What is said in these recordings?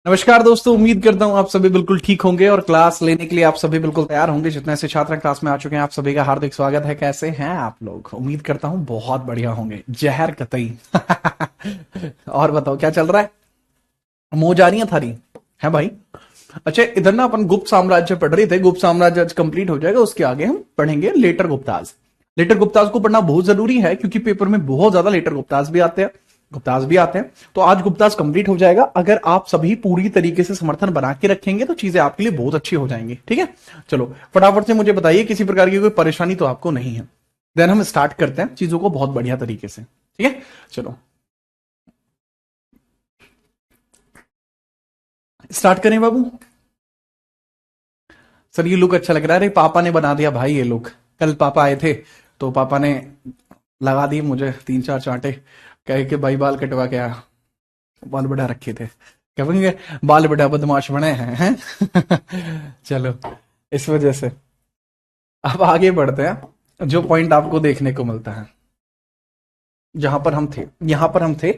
नमस्कार दोस्तों, उम्मीद करता हूं आप सभी बिल्कुल ठीक होंगे और क्लास लेने के लिए आप सभी बिल्कुल तैयार होंगे। जितने से छात्र क्लास में आ चुके हैं आप सभी का हार्दिक स्वागत है। कैसे हैं आप लोग? उम्मीद करता हूं बहुत बढ़िया होंगे, जहर कतई। और बताओ क्या चल रहा है? मुंह जा रही है थारी है भाई? अच्छा, इधर ना अपन गुप्त साम्राज्य पढ़ रहे थे। गुप्त साम्राज्य आज कंप्लीट हो जाएगा, उसके आगे हम पढ़ेंगे लेटर गुप्ताज। लेटर गुप्ताज को पढ़ना बहुत जरूरी है क्योंकि पेपर में बहुत ज्यादा लेटर गुप्ताज भी आते हैं, गुप्ताज भी आते हैं। तो आज गुप्ताज कंप्लीट हो जाएगा। अगर आप सभी पूरी तरीके से समर्थन बना के रखेंगे तो चीजें आपके लिए बहुत अच्छी हो जाएंगी। ठीक है, चलो फटाफट से मुझे बताइए, किसी प्रकार की कोई परेशानी तो आपको नहीं है? देन हम स्टार्ट करते हैं चीजों को बहुत बढ़िया तरीके से। ठीक है, चलो स्टार्ट करें बाबू। सर ये लुक अच्छा लग रहा है। अरे पापा ने बना दिया भाई ये लुक। कल पापा आए थे तो पापा ने लगा दिए मुझे 3-4 चांटे, कहे कि भाई बाल कटवा के आ। बाल बढ़ा रखे थे, क्या कहेंगे, बाल बढ़ा बदमाश बने हैं। चलो, इस वजह से अब आगे बढ़ते हैं। जो पॉइंट आपको देखने को मिलता है, जहां पर हम थे, यहां पर हम थे,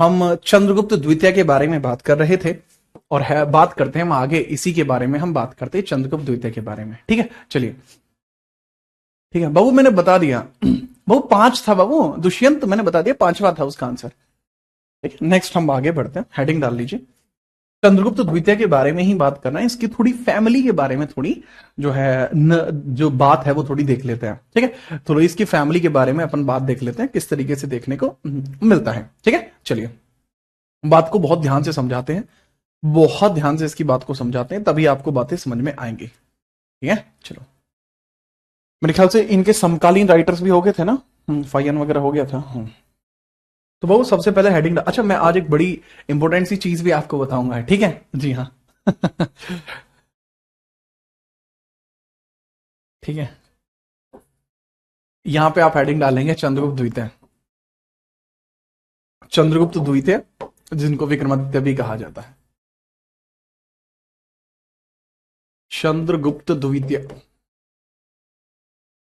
हम चंद्रगुप्त द्वितीय के बारे में बात कर रहे थे। और है बात करते हैं हम आगे, इसी के बारे में हम बात करते हैं, चंद्रगुप्त द्वितीय के बारे में। ठीक है, चलिए। ठीक है बाबू, मैंने बता दिया। बाबू 5 था बाबू, दुष्यंत मैंने बता दिया 5वां था उसका आंसर। ठीक है, नेक्स्ट हम आगे बढ़ते हैं, हेडिंग डाल लीजिए। चंद्रगुप्त द्वितीय के बारे में ही बात करना है। इसकी थोड़ी फैमिली के बारे में थोड़ी जो है जो बात है वो थोड़ी देख लेते हैं। ठीक है, तो इसकी फैमिली के बारे में अपन बात देख लेते हैं, किस तरीके से देखने को मिलता है। ठीक है, चलिए बात को बहुत ध्यान से समझाते हैं, बहुत ध्यान से इसकी बात को समझाते हैं, तभी आपको बातें समझ में आएंगी। ठीक है, चलो। मेरे ख्याल से इनके समकालीन राइटर्स भी हो गए थे ना, फायन वगैरह हो गया था। तो बाबू सबसे पहले हेडिंग, अच्छा मैं आज एक बड़ी इंपॉर्टेंट सी चीज भी आपको बताऊंगा। ठीक है जी हाँ। ठीक है, यहां पे आप हेडिंग डालेंगे चंद्रगुप्त द्वितीय। चंद्रगुप्त द्वितीय जिनको विक्रमादित्य भी कहा जाता है, चंद्रगुप्त द्वितीय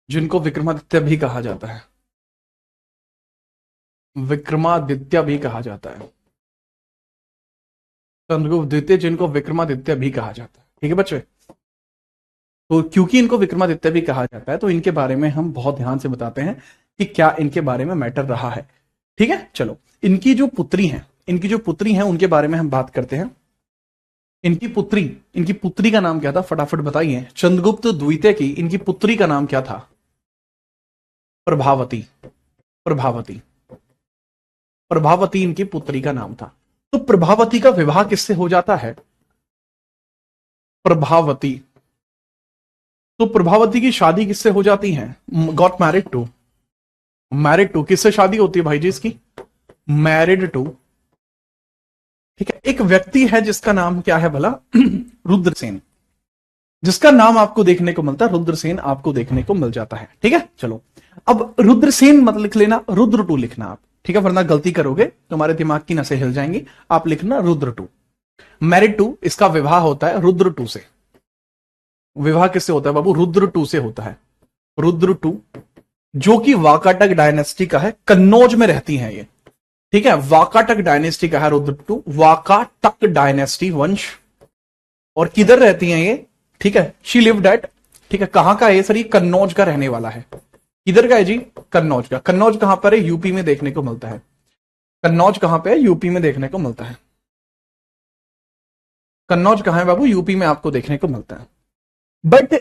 जिनको विक्रमादित्य भी कहा जाता है, विक्रमादित्य भी कहा जाता है, चंद्रगुप्त द्वितीय जिनको विक्रमादित्य भी कहा जाता है। ठीक है बच्चे, तो क्योंकि इनको विक्रमादित्य भी कहा जाता है तो इनके बारे में हम बहुत ध्यान से बताते हैं कि क्या इनके बारे में मैटर रहा है। ठीक है, चलो इनकी जो पुत्री हैं, इनकी जो पुत्री हैं उनके बारे में हम बात करते हैं। इनकी पुत्री का नाम क्या था, फटाफट बताइए। चंद्रगुप्त द्वितीय की इनकी पुत्री का नाम क्या था? प्रभावती। प्रभावती, प्रभावती इनकी पुत्री का नाम था। तो प्रभावती का विवाह किससे हो जाता है? प्रभावती, तो प्रभावती की शादी किससे हो जाती है? Got married to, married to किससे शादी होती है भाई जी इसकी? Married to. ठीक है, एक व्यक्ति है जिसका नाम क्या है भला? रुद्रसेन, जिसका नाम आपको देखने को मिलता है रुद्रसेन, आपको देखने को मिल जाता है। ठीक है, चलो अब रुद्रसेन मत लिख लेना, रुद्र टू लिखना आप। ठीक है, वरना गलती करोगे तुम्हारे दिमाग की नसें हिल जाएंगी। आप लिखना रुद्र टू, मैरिड टू। इसका विवाह होता है रुद्र टू से। विवाह किससे होता है बाबू? रुद्र टू से होता है। रुद्र टू जो कि वाकाटक डायनेस्टी का है, कन्नौज में रहती हैं ये। ठीक है, वाकाटक डायनेस्टी का है रुद्र टू, वाकाटक डायनेस्टी वंश। और किधर रहती हैं ये? ठीक है, शी लिव्ड एट, ठीक है, कहां का है सर? ये कन्नौज का रहने वाला है। किधर का है जी? कन्नौज का। कन्नौज कहां पर है? यूपी में देखने को मिलता है। कन्नौज कहां पे है? यूपी में देखने को मिलता है। कन्नौज कहां है बाबू? यूपी में आपको देखने को मिलता है। बट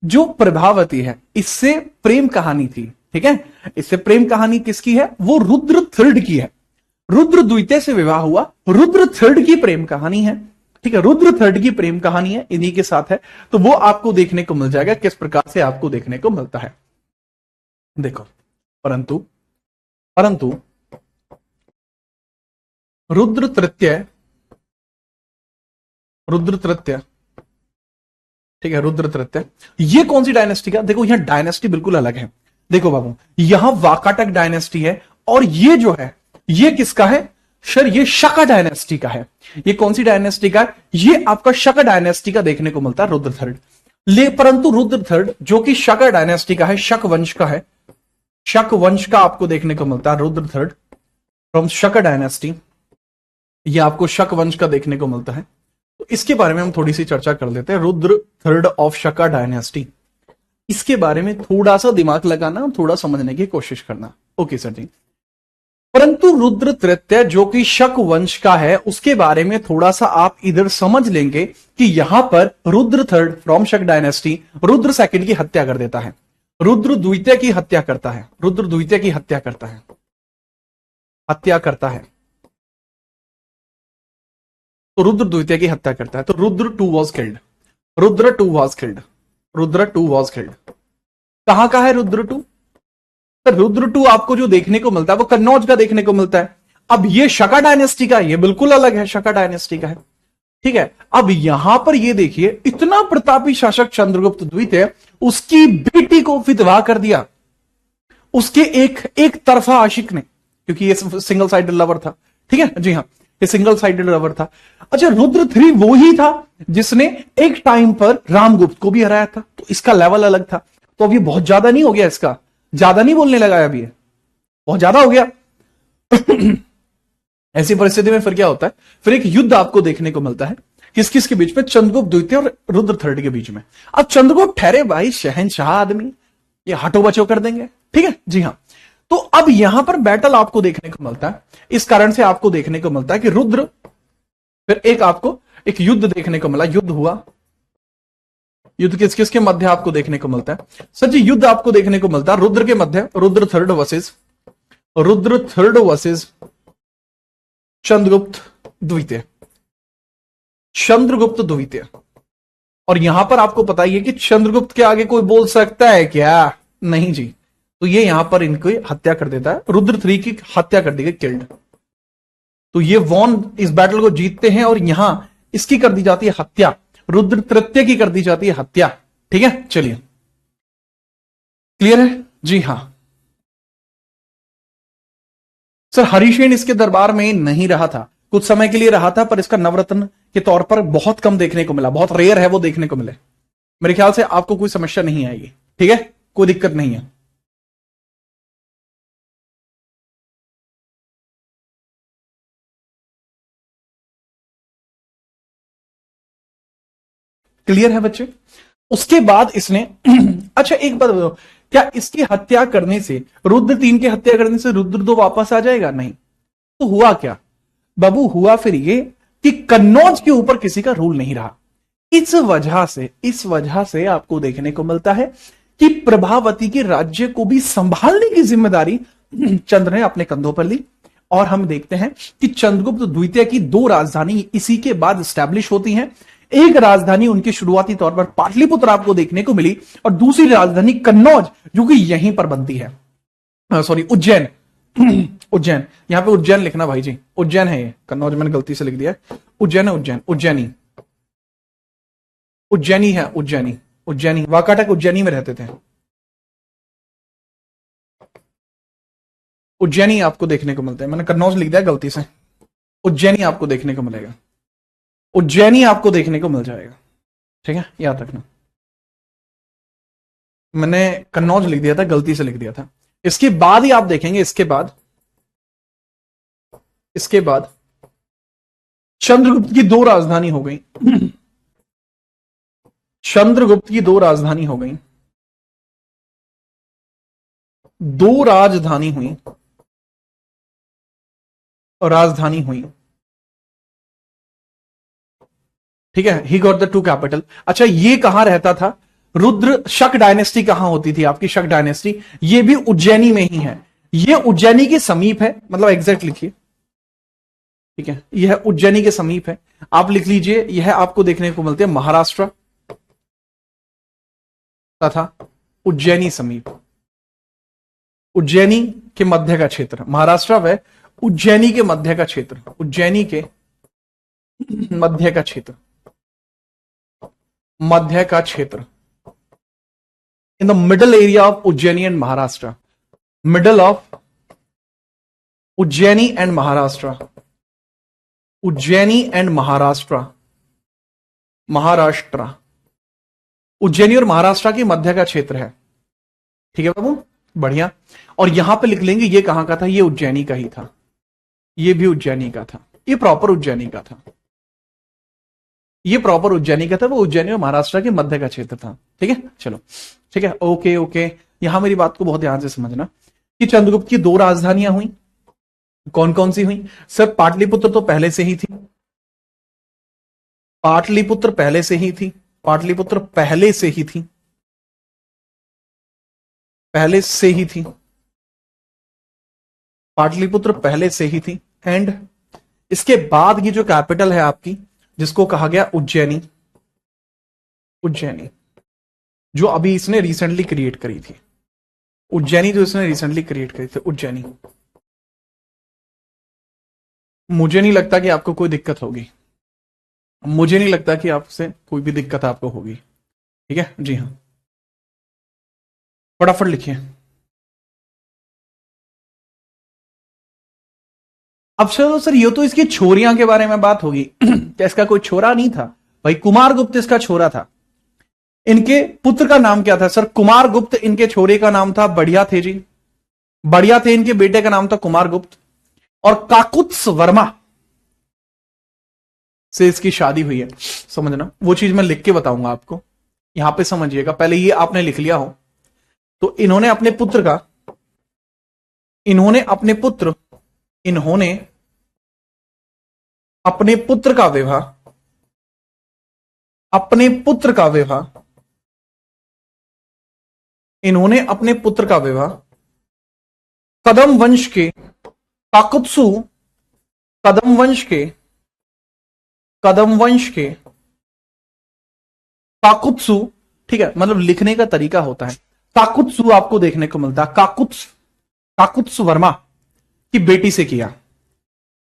जो प्रभावती है, इससे प्रेम कहानी थी। ठीक है, इससे प्रेम कहानी किसकी है? वो रुद्र थर्ड की है। रुद्र द्वितीय से विवाह हुआ, रुद्र थर्ड की प्रेम कहानी है। ठीक है, रुद्र थर्ड की प्रेम कहानी है, इन्हीं के साथ है। तो वो आपको देखने को मिल जाएगा किस प्रकार से आपको देखने को मिलता है। देखो, परंतु परंतु रुद्र तृतीय, रुद्र तृतीय, ठीक है, रुद्र तृतीय ये कौन सी डायनेस्टी का? देखो यहां डायनेस्टी बिल्कुल अलग है। देखो बाबू, यहां वाकाटक डायनेस्टी है और ये जो है ये किसका है सर? ये शक डायनेस्टी का है। ये कौन सी डायनेस्टी का है? ये आपका शक डायनेस्टी का देखने को मिलता है रुद्र थर्ड। परंतु रुद्र थर्ड जो कि शक डायनेस्टी का है, शक वंश का है, शक वंश का आपको देखने को मिलता है रुद्र थर्ड फ्रॉम शक डायनेस्टी। ये आपको शक वंश का देखने को मिलता है। तो इसके बारे में हम थोड़ी सी चर्चा कर लेते हैं। Rudra third of Shaka dynasty, इसके बारे में थोड़ा सा दिमाग लगाना, थोड़ा समझने की कोशिश करना। ओके सर जी। परंतु रुद्र तृतीय जो कि शक वंश का है, उसके बारे में थोड़ा सा आप इधर समझ लेंगे कि यहां पर रुद्र थर्ड फ्रॉम शक डायनेस्टी रुद्र सेकंड की हत्या कर देता है, रुद्र द्वितीय की हत्या करता है, रुद्र द्वितीय की हत्या करता है, हत्या करता है। तो रुद्र द्वितीय की हत्या करता है। तो Rudra two was killed, Rudra two was killed, Rudra two was killed. कहां का है रुद्र टू? तो रुद्र टू आपको जो देखने को मिलता है वो कन्नौज का देखने को मिलता है। अब ये शका डायनेस्टी का, ये बिल्कुल अलग है, शका डायनेस्टी का है। ठीक है। अब यहां पर ये देखिए, इतना प्रतापी शासक चंद्रगुप्त द्वितीय, उसकी बेटी को विधवा कर दिया उसके एक तरफा आशिक ने, क्योंकि ये सिंगल साइडेड लवर था। ठीक है जी हाँ, ये सिंगल साइडेड लवर था। अच्छा, रुद्र थ्री वो ही था जिसने एक टाइम पर रामगुप्त को भी हराया था, तो इसका लेवल अलग था। तो अब ये बहुत ज्यादा नहीं हो गया, इसका ज्यादा नहीं बोलने लगा अभी, बहुत ज्यादा हो गया। ऐसी परिस्थिति में फिर क्या होता है, फिर एक युद्ध आपको देखने को मिलता है किस किस के बीच में, चंद्रगुप्त द्वितीय और रुद्र थर्ड के बीच में। अब चंद्रगुप्त ठहरे भाई शहंशाह आदमी, ये हटो बचो कर देंगे। ठीक है जी हाँ। तो अब यहां पर बैटल आपको देखने को मिलता है, इस कारण से आपको देखने को मिलता है कि रुद्र, फिर एक आपको एक युद्ध देखने को मिला, युद्ध हुआ। युद्ध किस किस के मध्य आपको देखने को मिलता है सर जी? युद्ध आपको देखने को मिलता है रुद्र के मध्य, रुद्र थर्ड वर्सेस चंद्रगुप्त द्वितीय, चंद्रगुप्त द्वितीय। और यहां पर आपको पता ही है कि चंद्रगुप्त के आगे कोई बोल सकता है क्या? नहीं जी। तो ये यहां पर इनको हत्या कर देता है, रुद्र थ्री की हत्या कर दी गई, किल्ड। तो ये वॉन इस बैटल को जीतते हैं और यहां इसकी कर दी जाती है हत्या, रुद्र तृतीय की कर दी जाती है हत्या। ठीक है, चलिए क्लियर है जी हाँ। सर हरिशेन इसके दरबार में नहीं रहा था, कुछ समय के लिए रहा था, पर इसका नवरत्न के तौर पर बहुत कम देखने को मिला, बहुत रेयर है वो देखने को मिले। मेरे ख्याल से आपको कोई समस्या नहीं आएगी। ठीक है, कोई दिक्कत नहीं है। क्लियर है बच्चे? उसके बाद इसने अच्छा एक बात बताओ, क्या इसकी हत्या करने से, रुद्र तीन की हत्या करने से रुद्र दो वापस आ जाएगा? नहीं। तो हुआ क्या बाबू? हुआ फिर ये कि कन्नौज के ऊपर किसी का रूल नहीं रहा। इस वजह से आपको देखने को मिलता है कि प्रभावती के राज्य को भी संभालने की जिम्मेदारी चंद्र ने अपने कंधों पर ली। और हम देखते हैं कि चंद्रगुप्त द्वितीय की दो राजधानी इसी के बाद स्टैब्लिश होती हैं। एक राजधानी उनकी शुरुआती तौर पर पाटलिपुत्र आपको देखने को मिली, और दूसरी राजधानी कन्नौज जो कि यहीं पर बनती है, सॉरी उज्जैन। उज्जैन, यहां पे उज्जैन लिखना भाई जी, उज्जैन है ये, कन्नौज मैंने गलती से लिख दिया है। उज्जैन है, उज्जैन, उज्जैनी, उज्जैनी है, उज्जैनी, उज्जैनी। वाकाटक उज्जैनी में रहते थे। उज्जैनी आपको देखने को मिलता है, मैंने कन्नौज लिख दिया गलती से, उज्जैनी आपको देखने को मिलेगा, उज्जैनी आपको देखने को मिल जाएगा। ठीक है, याद रखना, मैंने कन्नौज लिख दिया था, गलती से लिख दिया था। इसके बाद ही आप देखेंगे, इसके बाद चंद्रगुप्त की दो राजधानी हो गई। चंद्रगुप्त की दो राजधानी हो गई, दो राजधानी हुई, राजधानी हुई। ठीक है, he got the two capital. अच्छा, ये कहां रहता था? रुद्र शक डायनेस्टी कहां होती थी आपकी? शक डायनेस्टी ये भी उज्जैनी में ही है। ये उज्जैनी के समीप है, मतलब एग्जैक्ट लिखिए। ठीक है, यह उज्जैनी के समीप है, आप लिख लीजिए। यह आपको देखने को मिलते हैं महाराष्ट्र तथा उज्जैनी समीप, उज्जैनी के मध्य का क्षेत्र, महाराष्ट्र व उज्जैनी के मध्य का क्षेत्र, उज्जैनी के मध्य का क्षेत्र, मध्य का क्षेत्र, in the middle area of Ujjaini and Maharashtra, middle of Ujjaini and Maharashtra, Ujjaini and Maharashtra, Maharashtra, Ujjaini और महाराष्ट्र के मध्य का क्षेत्र है। ठीक है बाबू, बढ़िया। और यहां पे लिख लेंगे ये कहां का था? ये उज्जैनी का ही था, ये भी उज्जैनी का था। ये प्रॉपर उज्जैनी का था, ये प्रॉपर उज्जैनी का था। वो उज्जैनी और महाराष्ट्र के मध्य का क्षेत्र था। ठीक है, चलो ठीक है, ओके ओके। यहां मेरी बात को बहुत ध्यान से समझना कि चंद्रगुप्त की 2 राजधानियां हुई। कौन कौन सी हुई सर? पाटलिपुत्र तो पहले से ही थी, पाटलिपुत्र पहले से ही थी, पाटलिपुत्र पहले से ही थी, पहले से ही थी, पाटलिपुत्र पहले से ही थी। एंड इसके बाद की जो कैपिटल है आपकी, जिसको कहा गया उज्जैनी, उज्जैनी जो अभी इसने रिसेंटली क्रिएट करी थी, उज्जैनी जो इसने रिसेंटली क्रिएट करी थी, उज्जैनी। मुझे नहीं लगता कि आपको कोई दिक्कत होगी, मुझे नहीं लगता कि आपसे कोई भी दिक्कत आपको होगी। ठीक है जी हाँ, फटाफट लिखिए। अब चलो सर, ये तो इसकी छोरियां के बारे में बात होगी। क्या इसका कोई छोरा नहीं था? भाई कुमार गुप्त इसका छोरा था। इनके पुत्र का नाम क्या था सर? कुमार गुप्त। इनके छोरे का नाम था बढ़िया थे जी, बढ़िया थे। इनके बेटे का नाम था कुमार गुप्त। और काकुत्स वर्मा से इसकी शादी हुई है। समझना, वो चीज मैं लिख के बताऊंगा आपको, यहां पे समझिएगा। पहले ये आपने लिख लिया हो तो इन्होंने अपने पुत्र का, इन्होंने अपने पुत्र, इन्होंने अपने पुत्र का विवाह, अपने पुत्र का विवाह, इन्होंने अपने पुत्र का विवाह कदम वंश के काकुत्सु, कदम वंश के, कदम वंश के काकुत्सु, ठीक है, मतलब लिखने का तरीका होता है। काकुत्सु आपको देखने को मिलता है, काकुत्स, काकुत्स वर्मा की बेटी से किया।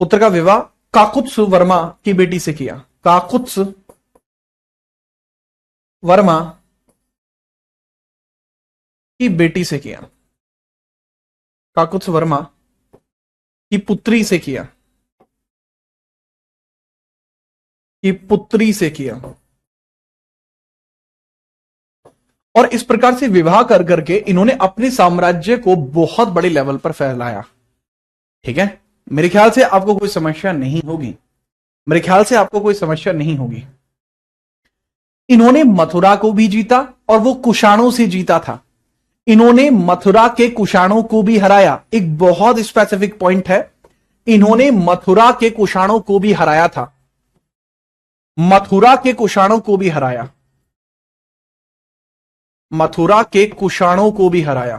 पुत्र का विवाह काकुत्स वर्मा की बेटी से किया, काकुत्स वर्मा की बेटी से किया, काकुत्स वर्मा की पुत्री से किया, की पुत्री से किया। और इस प्रकार से विवाह कर करके इन्होंने अपने साम्राज्य को बहुत बड़े लेवल पर फैलाया। ठीक है, मेरे ख्याल से आपको कोई समस्या नहीं होगी, मेरे ख्याल से आपको कोई समस्या नहीं होगी। इन्होंने मथुरा को भी जीता और वो कुषाणों से जीता था। इन्होंने मथुरा के कुषाणों को भी हराया। एक बहुत स्पेसिफिक पॉइंट है, इन्होंने मथुरा के कुषाणों को भी हराया था, मथुरा के कुषाणों को भी हराया, मथुरा के कुषाणों को भी हराया,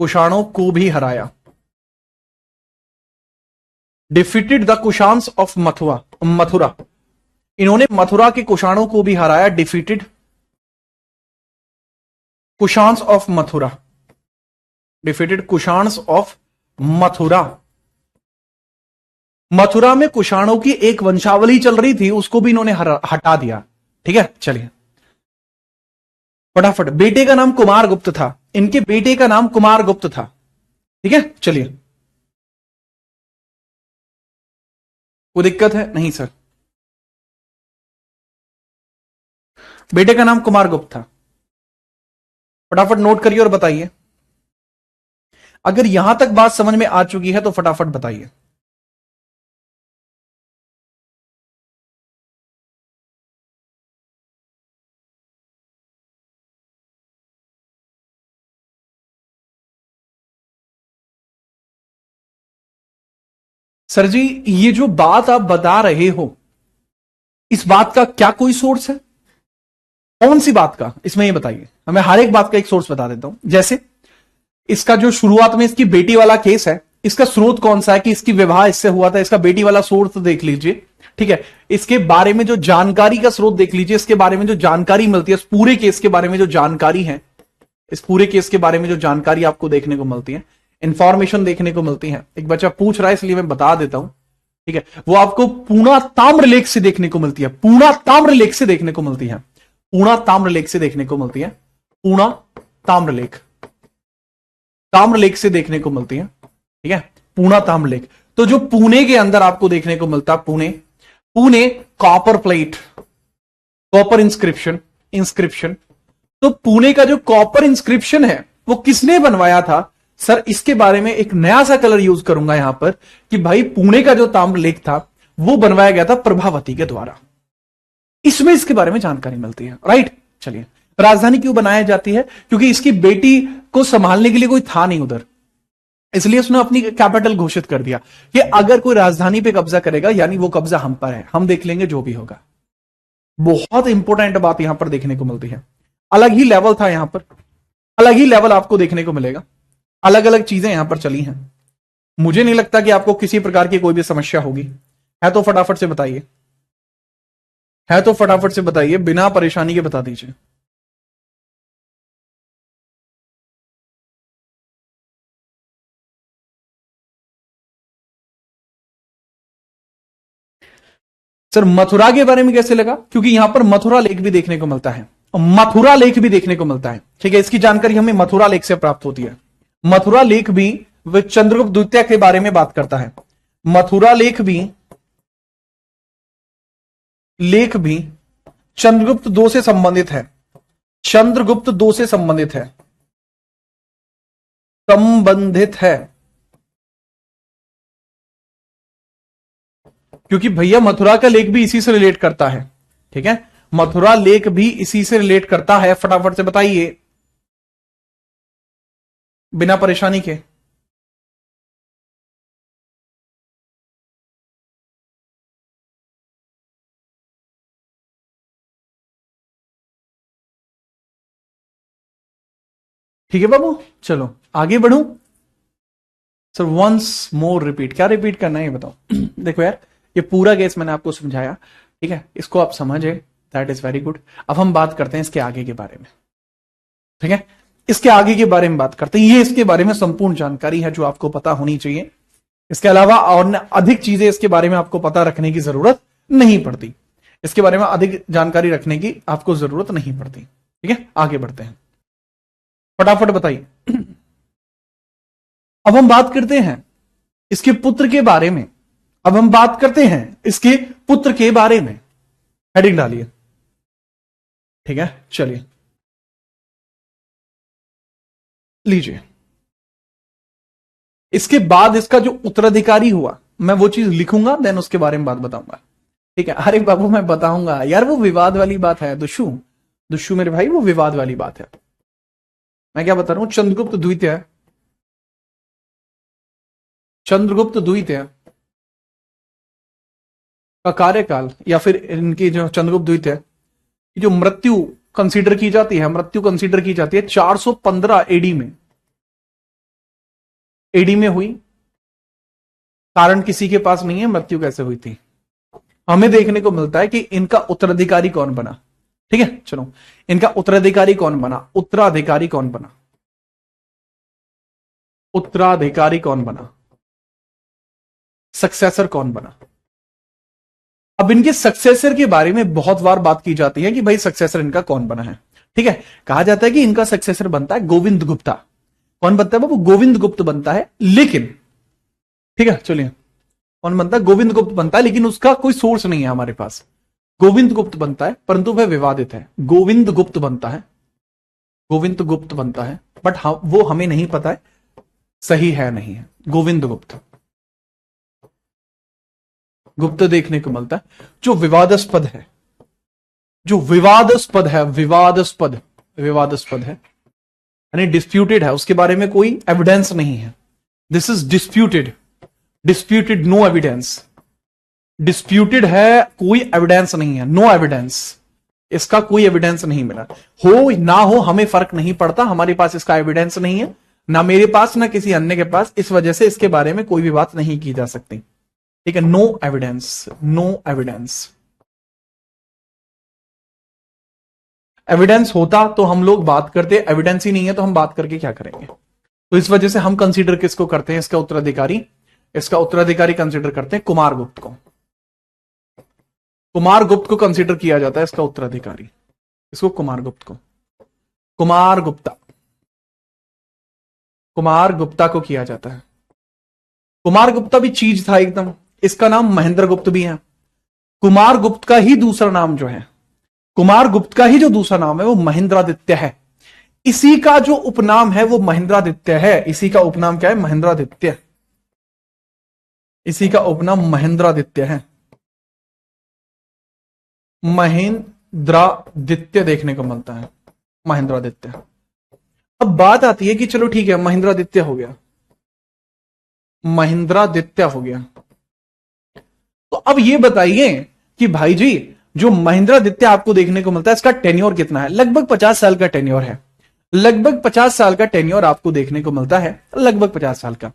कुषाणों को भी हराया। Defeated the Kushans of Mathura, इन्होंने मथुरा के कुषाणों को भी हराया। Defeated Kushans of Mathura, defeated Kushans of Mathura. Mathura में कुषाणों की एक वंशावली चल रही थी, उसको भी इन्होंने हटा दिया। ठीक है, चलिए फटाफट। बेटे का नाम कुमार गुप्त था, इनके बेटे का नाम कुमार गुप्त था। ठीक है, चलिए, कोई दिक्कत है? नहीं सर, बेटे का नाम कुमार गुप्त था। फटाफट नोट करिए और बताइए। अगर यहां तक बात समझ में आ चुकी है तो फटाफट बताइए। सर जी, ये जो बात आप बता रहे हो, इस बात का क्या कोई सोर्स है? कौन सी बात का? इसमें ये बताइए। मैं हर एक बात का एक सोर्स बता देता हूं। जैसे इसका जो शुरुआत में इसकी बेटी वाला केस है, इसका स्रोत कौन सा है कि इसकी विवाह इससे हुआ था, इसका बेटी वाला सोर्स देख लीजिए। ठीक है, इसके बारे में जो जानकारी का स्रोत देख लीजिए, इसके बारे में जो जानकारी मिलती है, इस पूरे केस के बारे में जो जानकारी है, इस पूरे केस के बारे में जो जानकारी आपको देखने को मिलती है, इंफॉर्मेशन देखने को मिलती है। एक बच्चा पूछ रहा है इसलिए मैं बता देता हूं। ठीक है, वो आपको पूर्णा ताम्रलेख से देखने को मिलती है, पूर्णा ताम्रलेख से देखने को मिलती है, पूर्णा ताम्रलेख से देखने को मिलती है, पूर्णा ताम्रलेख, ताम्रलेख से देखने को मिलती है। ठीक है, पूर्णा ताम्रलेख। तो जो पुणे के अंदर आपको देखने को मिलता है, Pune, Pune copper plate, copper inscription, inscription. तो पुणे का जो कॉपर इंस्क्रिप्शन है वो किसने बनवाया था? सर इसके बारे में एक नया सा कलर यूज करूंगा यहां पर कि भाई पुणे का जो ताम्रलेख था वो बनवाया गया था प्रभावती के द्वारा। इसमें इसके बारे में जानकारी मिलती है, राइट। चलिए, राजधानी क्यों बनाई जाती है? क्योंकि इसकी बेटी को संभालने के लिए कोई था नहीं उधर, इसलिए उसने अपनी कैपिटल घोषित कर दिया कि अगर कोई राजधानी पे कब्जा करेगा यानी वो कब्जा हम पर है, हम देख लेंगे जो भी होगा। बहुत इंपॉर्टेंट बात यहां पर देखने को मिलती है। अलग ही लेवल था यहां पर, अलग ही लेवल आपको देखने को मिलेगा, अलग अलग चीजें यहां पर चली हैं। मुझे नहीं लगता कि आपको किसी प्रकार की कोई भी समस्या होगी। है तो फटाफट से बताइए, है तो फटाफट से बताइए, बिना परेशानी के बता दीजिए। सर मथुरा के बारे में कैसे लगा? क्योंकि यहां पर मथुरा लेक भी देखने को मिलता है, मथुरा लेक भी देखने को मिलता है, ठीक है। इसकी जानकारी हमें मथुरा लेक से प्राप्त होती है। मथुरा लेक भी वह चंद्रगुप्त द्वितीय के बारे में बात करता है। मथुरा लेक भी चंद्रगुप्त दो से संबंधित है, चंद्रगुप्त दो से संबंधित है, संबंधित है। क्योंकि भैया मथुरा का लेक भी इसी से रिलेट करता है, ठीक है। मथुरा लेक भी इसी से रिलेट करता है। फटाफट से बताइए बिना परेशानी के। ठीक है बाबू, चलो आगे बढ़ूं। सर वंस मोर रिपीट, क्या रिपीट करना है ये बताओ। देखो यार, ये पूरा केस मैंने आपको समझाया, ठीक है, इसको आप समझे, दैट इज वेरी गुड। अब हम बात करते हैं इसके आगे के बारे में, ठीक है। इसके आगे के बारे में बात करते हैं। ये इसके बारे में संपूर्ण जानकारी है जो आपको पता होनी चाहिए। इसके अलावा और अधिक चीजें इसके बारे में आपको पता रखने की जरूरत नहीं पड़ती, इसके बारे में अधिक जानकारी रखने की आपको जरूरत नहीं पड़ती, ठीक है। आगे बढ़ते हैं, फटाफट बताइए। अब हम बात करते हैं इसके पुत्र के बारे में, अब हम बात करते हैं इसके पुत्र के बारे में। हेडिंग डालिए, ठीक है। चलिए लीजिए, इसके बाद इसका जो उत्तराधिकारी हुआ मैं वो चीज लिखूंगा, देन उसके बारे में बात बताऊंगा, ठीक है। अरे बाबू मैं बताऊंगा यार, वो विवाद वाली बात है दुष्यु, दुष्यु मेरे भाई, वो विवाद वाली बात है। मैं क्या बता रहा हूं, चंद्रगुप्त द्वितीय, चंद्रगुप्त द्वितीय का कार्यकाल या फिर इनकी जो चंद्रगुप्त द्वितीय की जो मृत्यु कंसीडर की जाती है, मृत्यु कंसीडर की जाती है 415 एडी में, एडी में हुई। कारण किसी के पास नहीं है, मृत्यु कैसे हुई थी हमें देखने को मिलता है कि इनका उत्तराधिकारी कौन बना, ठीक है। चलो, इनका उत्तराधिकारी कौन बना, उत्तराधिकारी कौन बना, उत्तराधिकारी कौन बना, सक्सेसर कौन बना। अब इनके सक्सेसर के बारे में बहुत बार बात की जाती है कि भाई सक्सेसर इनका कौन बना है, ठीक है। कहा जाता है कि इनका सक्सेसर बनता है गोविंद गुप्ता। कौन बनता है बाबू, गोविंद गुप्त बनता है। लेकिन ठीक है, चलिए कौन बनता है, गोविंद गुप्त बनता है, लेकिन उसका कोई सोर्स नहीं है हमारे पास। गोविंद गुप्त बनता है परंतु वह विवादित है। गोविंद गुप्त बनता है, गोविंद गुप्त बनता है, बट वो हमें नहीं पता है सही है नहीं है। गोविंद गुप्त, गुप्त देखने को मिलता है जो विवादास्पद है, जो विवादास्पद है, विवादास्पद, विवादास्पद है यानी डिस्प्यूटेड है, उसके बारे में कोई एविडेंस नहीं है। This is disputed, disputed, no evidence. Disputed है, कोई एविडेंस नहीं है, नो एविडेंस, इसका कोई एविडेंस नहीं मिला। हो ना हो हमें फर्क नहीं पड़ता, हमारे पास इसका एविडेंस नहीं है, ना मेरे पास ना किसी अन्य के पास, इस वजह से इसके बारे में कोई भी बात नहीं की जा सकती, ठीक है। No evidence, no evidence. Evidence होता तो हम लोग बात करते, एविडेंस ही नहीं है तो हम बात करके क्या करेंगे। तो इस वजह से हम कंसीडर किसको करते हैं, इसका उत्तराधिकारी, इसका उत्तराधिकारी कंसीडर करते हैं कुमार गुप्त को। कुमार गुप्त को कंसीडर किया जाता है इसका उत्तराधिकारी, इसको कुमार गुप्त को, कुमार गुप्ता, कुमार गुप्ता को किया जाता है। कुमार गुप्ता भी चीज था एकदम। इसका नाम महेंद्र गुप्त भी है। कुमार गुप्त का ही दूसरा नाम जो है, कुमार गुप्त का ही जो दूसरा नाम है वो महेंद्रादित्य है। इसी का जो उपनाम है वो महेंद्रादित्य है। इसी का उपनाम क्या है? महेंद्रादित्य। इसी का उपनाम महेंद्रादित्य है। महेंद्रादित्य देखने को मिलता है, महेंद्रादित्य। अब बात आती है कि चलो ठीक है, महेंद्रादित्य हो गया, महेंद्रादित्य हो गया। तो अब ये बताइए कि भाई जी, जो महेंद्रादित्य आपको देखने को मिलता है, इसका टेन्योर कितना है? लगभग 50 साल का टेन्योर है। लगभग 50 साल का टेन्योर आपको देखने को मिलता है, लगभग 50 साल का।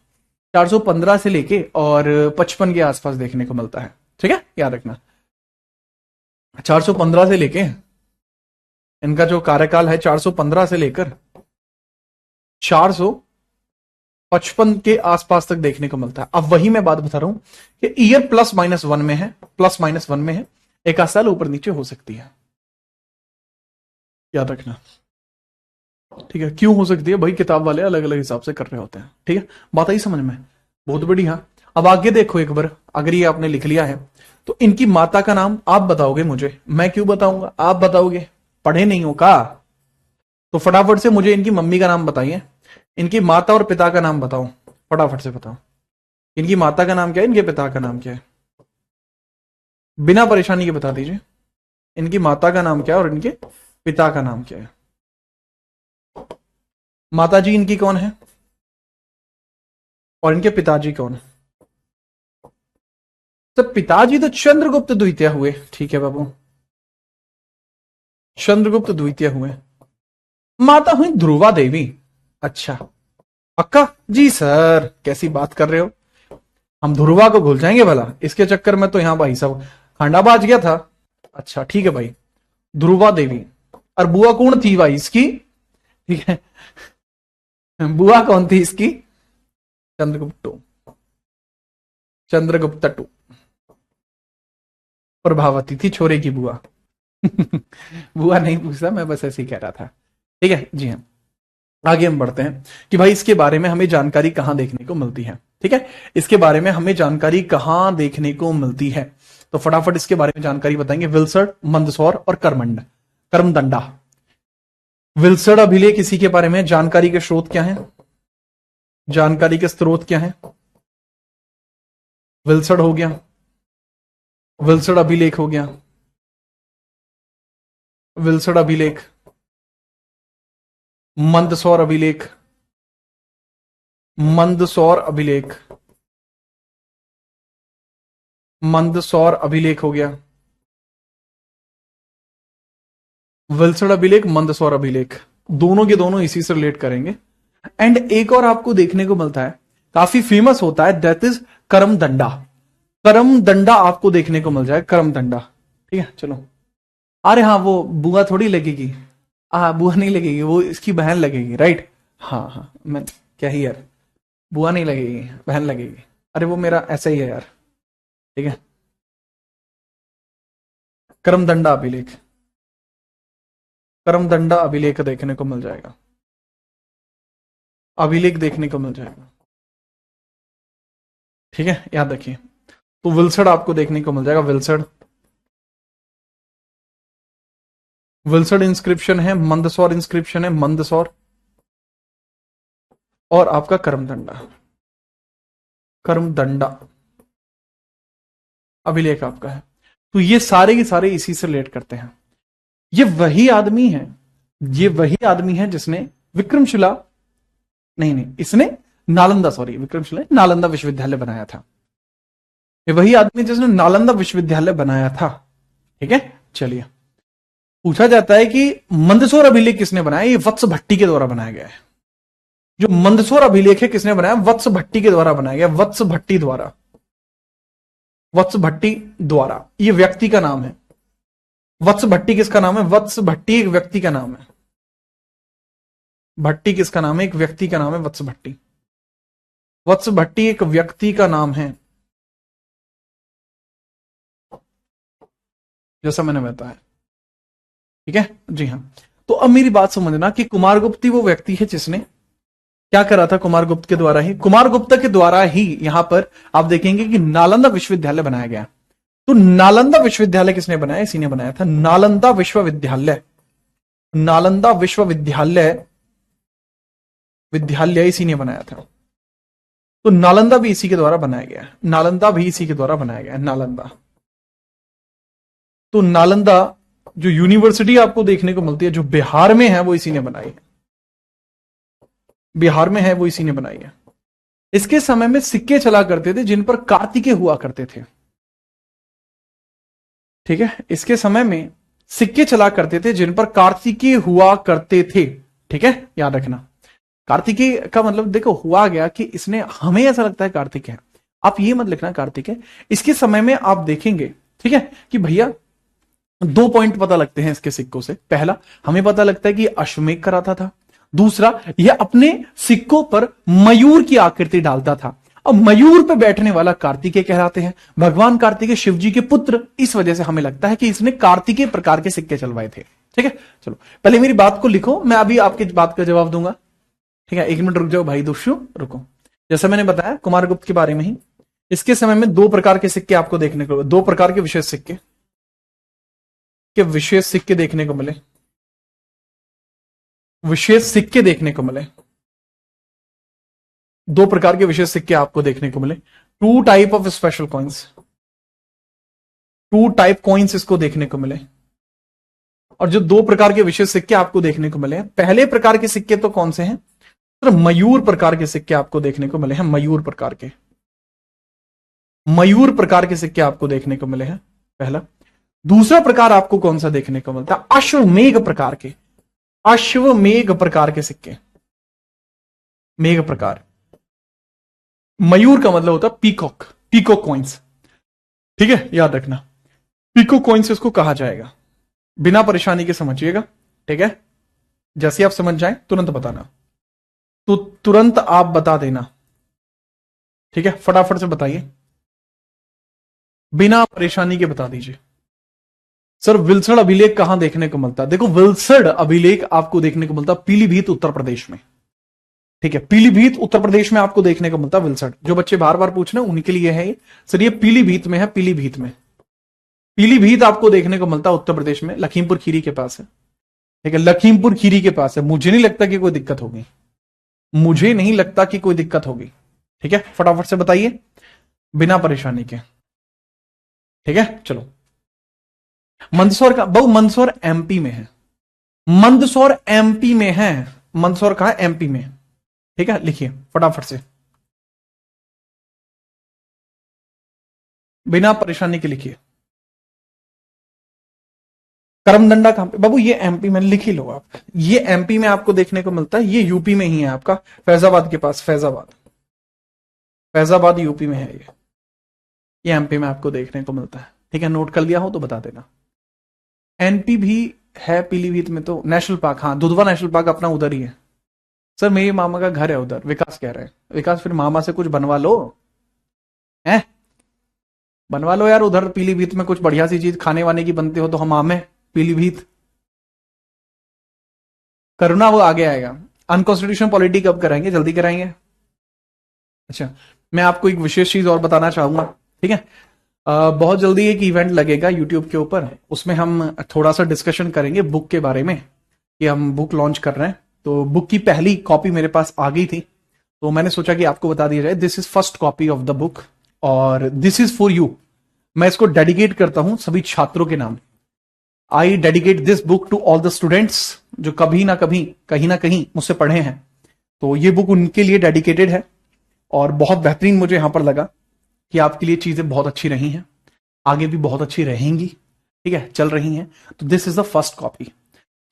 415 से लेके और 55 के आसपास देखने को मिलता है। ठीक है, याद रखना। 415 से लेके, इनका जो कार्यकाल है 415 से लेकर 455 के आसपास तक देखने को मिलता है। अब वही मैं बात बता रहा हूं कि ईयर प्लस माइनस वन में है, प्लस माइनस वन में है, एक आध साल ऊपर नीचे हो सकती है, याद रखना। ठीक है, क्यों हो सकती है भाई? किताब वाले अलग अलग हिसाब से कर रहे होते हैं। ठीक है, बात आई समझ में? बहुत बढ़िया। अब आगे देखो एक बार, अगर ये आपने लिख लिया है तो इनकी माता का नाम आप बताओगे मुझे, मैं क्यों बताऊंगा, आप बताओगे, पढ़े नहीं हो का? तो फटाफट से मुझे इनकी मम्मी का नाम बताइए, इनकी माता और पिता का नाम बताओ, फटाफट से बताओ। इनकी माता का नाम क्या है, इनके पिता का नाम क्या है? बिना परेशानी के बता दीजिए, इनकी माता का नाम क्या है और इनके पिता का नाम क्या है? माता जी इनकी कौन है और इनके पिताजी कौन है? तो पिताजी तो चंद्रगुप्त द्वितीय हुए। ठीक है बाबू, चंद्रगुप्त द्वितीय हुए। माता हुई ध्रुवा देवी। अच्छा, पक्का? जी सर, कैसी बात कर रहे हो, हम ध्रुवा को भूल जाएंगे भला? इसके चक्कर में तो यहां भाई सब खंडाबाज गया था। अच्छा ठीक है भाई, ध्रुवा देवी। और बुआ कौन थी भाई इसकी? ठीक है, बुआ कौन थी इसकी? चंद्रगुप्त, चंद्रगुप्त टू। प्रभावती थी छोरे की बुआ। बुआ नहीं पूछता, मैं बस ऐसे ही कह रहा था। ठीक है जी हाँ, आगे हम बढ़ते हैं कि भाई इसके बारे में हमें जानकारी कहां देखने को मिलती है। ठीक है, इसके बारे में हमें जानकारी कहां देखने को मिलती है, तो फटाफट इसके बारे में जानकारी बताएंगे। विल्सर्ड, मंदसौर और कर्मदंडा। विल्सर्ड अभिलेख, इसी के बारे में जानकारी के स्रोत क्या है, जानकारी के स्रोत क्या है? विल्सर्ड हो गया, विल्सर्ड अभिलेख हो गया, विल्सर्ड अभिलेख, मंदसौर अभिलेख, मंदसौर अभिलेख, मंदसौर अभिलेख हो गया, विल्सर्ड अभिलेख, मंदसौर अभिलेख, दोनों के दोनों इसी से रिलेट करेंगे। एंड एक और आपको देखने को मिलता है, काफी फेमस होता है, दैट इज करमदंडा। करमदंडा आपको देखने को मिल जाए, करमदंडा। ठीक है चलो, अरे हाँ, वो बुआ थोड़ी लगेगी, बुआ नहीं लगेगी, वो इसकी बहन लगेगी, राइट? हाँ हाँ, मैं क्या ही यार, बुआ नहीं लगेगी, बहन लगेगी। अरे वो मेरा ऐसा ही है यार। ठीक है, करमदंडा अभिलेख, करमदंडा अभिलेख देखने को मिल जाएगा, अभिलेख देखने को मिल जाएगा। ठीक है, याद रखिए। तो विल्सर्ड आपको देखने को मिल जाएगा, विल्सर्ड, विल्सर्ड इंस्क्रिप्शन है, मंदसौर इंस्क्रिप्शन है, मंदसौर, और आपका करमदंडा, करमदंडा अभिलेख आपका है। तो ये सारे के सारे इसी से रिलेट करते हैं। ये वही आदमी है, ये वही आदमी है जिसने विक्रमशिला, नहीं इसने नालंदा, सॉरी विक्रमशिला, नालंदा विश्वविद्यालय बनाया था। ये वही आदमी जिसने नालंदा विश्वविद्यालय बनाया था। ठीक है, चलिए, पूछा जाता है कि मंदसौर अभिलेख किसने बनाया? ये वत्स भट्टी के द्वारा बनाया गया है। जो मंदसौर अभिलेख है किसने बनाया? वत्स भट्टी के द्वारा बनाया गया, वत्स भट्टी द्वारा, वत्स भट्टी द्वारा। ये व्यक्ति का नाम है। वत्स भट्टी किसका नाम है? वत्स भट्टी एक व्यक्ति का नाम है। भट्टी किसका नाम है? एक व्यक्ति का नाम है वत्स भट्टी। वत्स भट्टी एक व्यक्ति का नाम है, जैसा मैंने बताया। ठीक है जी हाँ। तो अब मेरी बात समझना कि कुमारगुप्त वो व्यक्ति है जिसने क्या करा था? कुमारगुप्त के द्वारा ही, कुमारगुप्त के द्वारा ही यहां पर आप देखेंगे कि नालंदा विश्वविद्यालय बनाया गया। तो नालंदा विश्वविद्यालय किसने बनाया? इसी ने बनाया था, नालंदा विश्वविद्यालय। नालंदा विश्वविद्यालय विद्यालय इसी ने बनाया था। तो नालंदा भी इसी के द्वारा बनाया गया है, नालंदा भी इसी के द्वारा बनाया गया है, नालंदा। तो नालंदा जो यूनिवर्सिटी आपको देखने को मिलती है जो बिहार में है वो इसी ने बनाई है, बिहार में है वो इसी ने बनाई है। इसके समय में सिक्के चला करते थे जिन पर कार्तिकेय हुआ करते थे, ठीक है। इसके समय में सिक्के चला करते थे जिन पर कार्तिकेय हुआ करते थे, ठीक है, याद रखना। कार्तिकेय का मतलब देखो हुआ गया कि इसने, हमें ऐसा लगता है कार्तिक है, आप ये मत लिखना कार्तिक है। इसके समय में आप देखेंगे, ठीक है, कि भैया 2 पॉइंट पता लगते हैं इसके सिक्कों से। पहला, हमें पता लगता है कि अश्वमेध कराता था। दूसरा, यह अपने सिक्कों पर मयूर की आकृति डालता था। अब मयूर पे बैठने वाला कार्तिकेय कहलाते हैं। भगवान कार्तिकेय शिव जी के पुत्र, इस वजह से हमें लगता है कि इसने कार्तिकेय प्रकार के सिक्के चलवाए थे, ठीक है। चलो पहले मेरी बात को लिखो, मैं अभी आपकी बात का जवाब दूंगा, ठीक है। 1 मिनट रुक जाओ भाई दोस्तों, रुको। जैसा मैंने बताया कुमारगुप्त के बारे में ही, इसके समय में 2 प्रकार के सिक्के आपको देखने को, 2 प्रकार के विशेष सिक्के देखने को मिले, विशेष सिक्के देखने को मिले। 2 प्रकार के विशेष सिक्के आपको देखने को मिले। 2 type of special coins, 2 type coins इसको देखने को मिले। और जो 2 प्रकार के विशेष सिक्के आपको देखने को मिले, पहले प्रकार के सिक्के तो कौन से हैं? तो मयूर प्रकार के सिक्के आपको देखने को मिले हैं, मयूर प्रकार के सिक्के आपको देखने को मिले हैं, पहला। दूसरा प्रकार आपको कौन सा देखने को मिलता है? अश्वमेघ प्रकार के सिक्के। मेघ प्रकार, मयूर का मतलब होता है पीकॉक कॉइन्स, ठीक है, याद रखना। पीकॉक कॉइन्स इसको कहा जाएगा। बिना परेशानी के समझिएगा, ठीक है। जैसे आप समझ जाए तुरंत बताना, तो तुरंत आप बता देना, ठीक है। फटाफट से बताइए, बिना परेशानी के बता दीजिए। सर विल्सण अभिलेख कहां देखने को मिलता है? देखो विल्सण अभिलेख आपको देखने को मिलता है पीलीभीत उत्तर प्रदेश में, ठीक है। पीलीभीत उत्तर प्रदेश में आपको देखने को मिलता है विल्सण। जो बच्चे बार बार पूछ रहे हैं उन्हीं के लिए है ये। सर ये पीलीभीत में है, पीलीभीत आपको देखने को मिलता है उत्तर प्रदेश में, लखीमपुर खीरी के पास है, ठीक है, लखीमपुर खीरी के पास है। मुझे नहीं लगता कि कोई दिक्कत होगी, ठीक है। फटाफट से बताइए बिना परेशानी के, ठीक है। चलो मंदसौर का, बहु मंदसौर एमपी में है, मंदसौर कहा? एमपी में, ठीक है। लिखिए फटाफट से, बिना परेशानी के लिखिए। करमदंडा कहां पे? बाबू ये एमपी में, लिख ही लो आप। ये एमपी में आपको देखने को मिलता है, ये यूपी में ही है आपका, फैजाबाद के पास, फैजाबाद यूपी में है ये एमपी में आपको देखने को मिलता है, ठीक है। नोट कर लिया हो तो बता देना। एनपी भी है पीलीभीत में, तो नेशनल पार्क, हाँ दुधवा नेशनल पार्क अपना उधर ही है। सर मेरे मामा का घर है उधर, विकास कह रहे हैं। विकास फिर मामा से कुछ बनवा लो, हैं बनवा लो यार, उधर पीलीभीत में कुछ बढ़िया सी चीज खाने वाने की बनती हो तो हम आमे पीलीभीत। करुणा वो आगे आएगा। अनकॉन्स्टिट्यूशनल पॉलिटी कब कराएंगे? जल्दी कराएंगे। अच्छा मैं आपको एक विशेष चीज और बताना चाहूंगा, ठीक है। बहुत जल्दी एक इवेंट लगेगा यूट्यूब के ऊपर, उसमें हम थोड़ा सा डिस्कशन करेंगे बुक के बारे में, कि हम बुक लॉन्च कर रहे हैं। तो बुक की पहली कॉपी मेरे पास आ गई थी, तो मैंने सोचा कि आपको बता दिया जाए। This is first copy of the book और दिस इज फॉर यू। मैं इसको डेडिकेट करता हूं सभी छात्रों के नाम। I dedicate this book to all the students जो कभी ना कभी कहीं ना कहीं मुझसे पढ़े हैं। तो ये बुक उनके लिए डेडिकेटेड है और बहुत बेहतरीन मुझे यहां पर लगा कि आपके लिए चीजें बहुत अच्छी रही हैं, आगे भी बहुत अच्छी रहेंगी, ठीक है, चल रही हैं। तो this is the first copy.